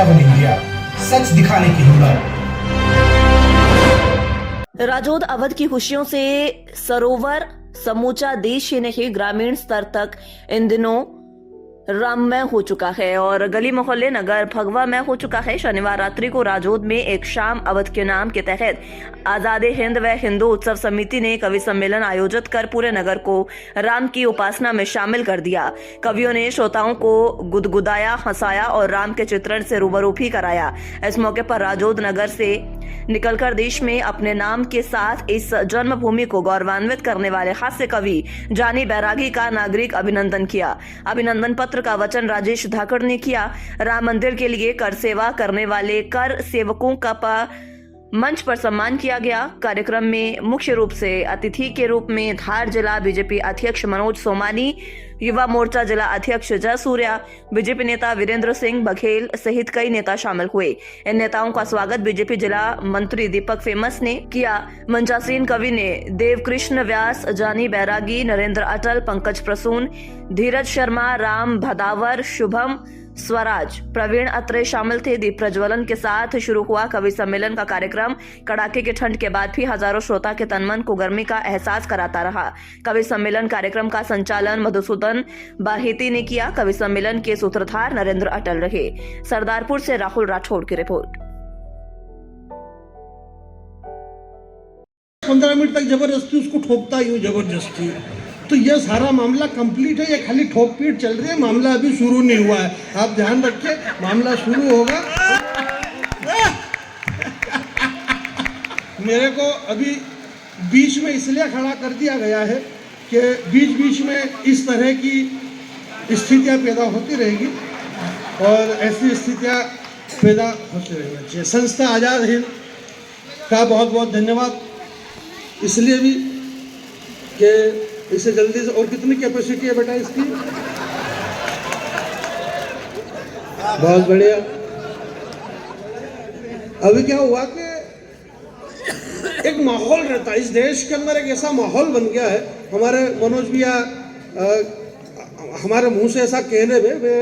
7 India, सच दिखाने की हिम्मत। राजौंद अवध की खुशियों से सरोवर समूचा देश ही नहीं ग्रामीण स्तर तक इन दिनों राममय हो चुका है और गली मोहल्ले नगर भगवामय हो चुका है। शनिवार रात्रि को राजौंद में एक शाम अवध के नाम के तहत आजादे हिंद व हिंदू उत्सव समिति ने कवि सम्मेलन आयोजित कर पूरे नगर को राम की उपासना में शामिल कर दिया। कवियों ने श्रोताओं को गुदगुदाया, हंसाया और राम के चित्रण से रूबरू भी कराया। इस मौके पर राजौंद नगर से निकलकर देश में अपने नाम के साथ इस जन्मभूमि को गौरवान्वित करने वाले हास्य कवि जानी बैरागी का नागरिक अभिनंदन किया। अभिनंदन पत्र का वचन राजेश धाकड़ ने किया। राम मंदिर के लिए कर सेवा करने वाले कर सेवकों का मंच पर सम्मान किया गया। कार्यक्रम में मुख्य रूप से अतिथि के रूप में धार जिला बीजेपी अध्यक्ष मनोज सोमानी, युवा मोर्चा जिला अध्यक्ष जय सूर्या, बीजेपी नेता वीरेंद्र सिंह बघेल सहित कई नेता शामिल हुए। इन नेताओं का स्वागत बीजेपी जिला मंत्री दीपक फेमस ने किया। मंचासीन कवि ने देवकृष्ण व्यास, जानी बैरागी, नरेंद्र अटल, पंकज प्रसून, धीरज शर्मा, राम भदावर, शुभम स्वराज, प्रवीण अत्रे शामिल थे। दीप प्रज्वलन के साथ शुरू हुआ कवि सम्मेलन का कार्यक्रम। कड़ाके की ठंड के बाद भी हजारों श्रोता के तन मन को गर्मी का एहसास कराता रहा। कवि सम्मेलन कार्यक्रम का संचालन मधुसूदन बाहेती ने किया। कवि सम्मेलन के सूत्रधार नरेंद्र अटल रहे। सरदारपुर से राहुल राठौड़ की रिपोर्ट। 15 मिनट तक जबरदस्ती उसको ठोकता ही हूँ, जबरदस्ती। तो यह सारा मामला कंप्लीट है, ये खाली ठोक पीट चल रही है, मामला अभी शुरू नहीं हुआ है। आप ध्यान रखिए, मामला शुरू होगा। मेरे को अभी बीच में इसलिए खड़ा कर दिया गया है कि बीच बीच में इस तरह की स्थितियां पैदा होती रहेगी और ऐसी स्थितियां पैदा होती रहना चाहिए। संस्था आज़ाद हिंद का बहुत बहुत धन्यवाद इसलिए भी कि इसे जल्दी से, और कितनी कैपेसिटी है बेटा इसकी? बहुत बढ़िया। अभी क्या हुआ कि एक माहौल रहता है इस देश के अंदर, एक ऐसा माहौल बन गया है। हमारे मनोज भैया हमारे मुंह से ऐसा कहने में, वे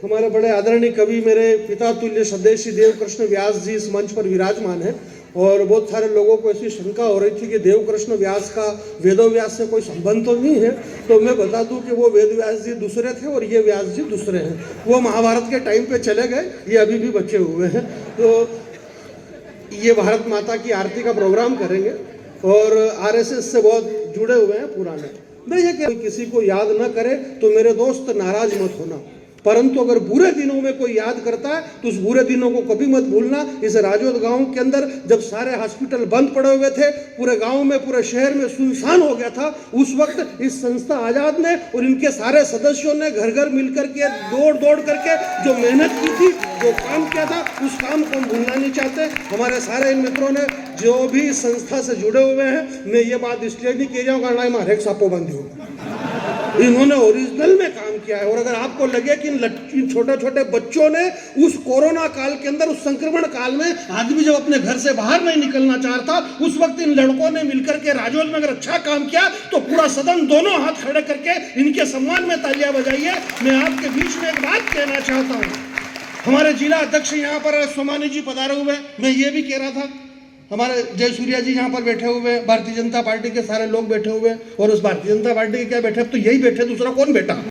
हमारे बड़े आदरणीय कवि, मेरे पिता तुल्य स्वदेशी देवकृष्ण व्यास जी इस मंच पर विराजमान है और बहुत सारे लोगों को ऐसी शंका हो रही थी कि देवकृष्ण व्यास का वेदव्यास से कोई संबंध तो नहीं है। तो मैं बता दूं कि वो वेद व्यास जी दूसरे थे और ये व्यास जी दूसरे हैं। वो महाभारत के टाइम पे चले गए, ये अभी भी बचे हुए हैं। तो ये भारत माता की आरती का प्रोग्राम करेंगे और आरएसएस से बहुत जुड़े हुए हैं पुराने। मैं ये कि किसी को याद न करे तो मेरे दोस्त नाराज मत होना, परंतु अगर बुरे दिनों में कोई याद करता है तो उस बुरे दिनों को कभी मत भूलना। इस राजौंद गांव के अंदर जब सारे हॉस्पिटल बंद पड़े हुए थे, पूरे गांव में, पूरे शहर में सुनसान हो गया था, उस वक्त इस संस्था आज़ाद ने और इनके सारे सदस्यों ने घर घर मिलकर के दौड़ दौड़ करके जो मेहनत की थी, जो काम किया था, उस काम को हम भूलना नहीं चाहते। हमारे सारे इन मित्रों ने जो भी इस संस्था से जुड़े हुए हैं, मैं ये बात इसलिए नहीं कह रहा हूँ कारण हमारे सापो बंदी हो, इन्होंने ओरिजिनल में काम किया है। और अगर आपको लगे कि इन छोटे छोटे बच्चों ने उस कोरोना काल के अंदर, उस संक्रमण काल में आदमी जब अपने घर से बाहर नहीं निकलना चाहता, उस वक्त इन लड़कों ने मिलकर के राजौंद में अगर अच्छा काम किया तो पूरा सदन दोनों हाथ खड़े करके इनके सम्मान में तालियां बजाइए। मैं आपके बीच में एक बात कहना चाहता हूँ, हमारे जिला अध्यक्ष यहाँ पर सोमानी जी पधारे हुए, मैं ये भी कह रहा था, हमारे जय सूर्या जी यहाँ पर बैठे हुए, भारतीय जनता पार्टी के सारे लोग बैठे हुए, और उस भारतीय जनता पार्टी के क्या बैठे, अब तो यही बैठे, दूसरा कौन बैठा?